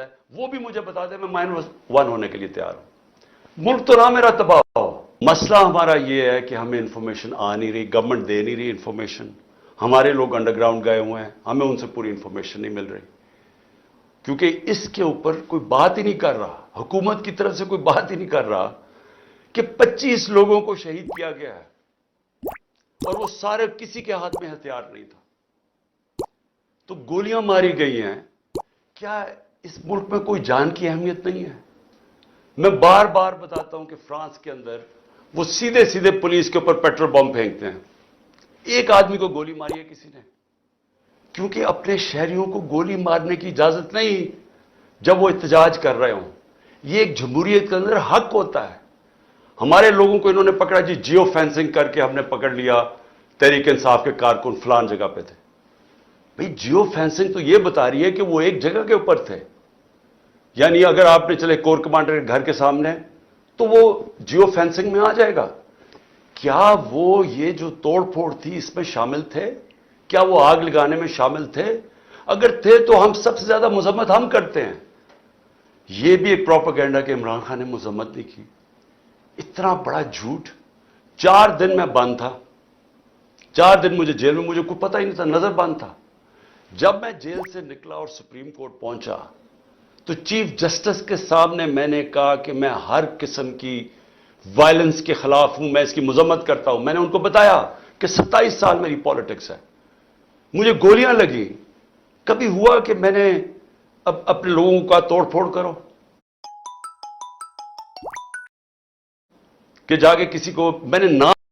ہے وہ بھی مجھے بتا دے, میں -1 ہونے کے لیے تیار ہوں. ملک تو نہ میرا تباہ ہو. مسئلہ ہمارا یہ ہے کہ ہمیں انفارمیشن آ نہیں رہی, گورنمنٹ دے نہیں رہی انفارمیشن. ہمارے لوگ انڈر گراؤنڈ گئے ہوئے ہیں, ہمیں ان سے پوری انفارمیشن نہیں مل رہی, کیونکہ اس کے اوپر کوئی بات ہی نہیں کر رہا. حکومت کی طرف سے کوئی بات ہی نہیں کر رہا کہ 25 لوگوں کو شہید کیا گیا ہے اور وہ سارے کسی کے ہاتھ میں ہتھیار نہیں تھا. تو گولیاں ماری گئی ہیں. کیا اس ملک میں کوئی جان کی اہمیت نہیں ہے؟ میں بار بار بتاتا ہوں کہ فرانس کے اندر وہ سیدھے سیدھے پولیس کے اوپر پیٹرول بم پھینکتے ہیں. ایک آدمی کو گولی ماری ہے کسی نے, کیونکہ اپنے شہریوں کو گولی مارنے کی اجازت نہیں جب وہ احتجاج کر رہے ہوں. یہ ایک جمہوریت کے اندر حق ہوتا ہے. ہمارے لوگوں کو انہوں نے پکڑا جی, جیو فینسنگ کر کے ہم نے پکڑ لیا تحریک انصاف کے کارکن فلان جگہ پہ تھے. بھئی جیو فینسنگ تو یہ بتا رہی ہے کہ وہ ایک جگہ کے اوپر تھے. یعنی اگر آپ نے چلے کور کمانڈر کے گھر کے سامنے تو وہ جیو فینسنگ میں آ جائے گا. کیا وہ یہ جو توڑ پھوڑ تھی اس میں شامل تھے؟ کیا وہ آگ لگانے میں شامل تھے؟ اگر تھے تو ہم سب سے زیادہ مذمت ہم کرتے ہیں. یہ بھی ایک پروپیگنڈا کہ عمران خان نے مذمت نہیں کی. اتنا بڑا جھوٹ. 4 دن میں بند تھا, 4 دن مجھے جیل میں, مجھے کوئی پتہ ہی نہیں تھا, نظر بند تھا. جب میں جیل سے نکلا اور سپریم کورٹ پہنچا تو چیف جسٹس کے سامنے میں نے کہا کہ میں ہر قسم کی وائلنس کے خلاف ہوں, میں اس کی مذمت کرتا ہوں. میں نے ان کو بتایا کہ 27 سال میری پالیٹکس ہے, مجھے گولیاں لگی, کبھی ہوا کہ میں نے اب اپنے لوگوں کا توڑ پھوڑ کرو, کہ جا کے کسی کو میں نے نہ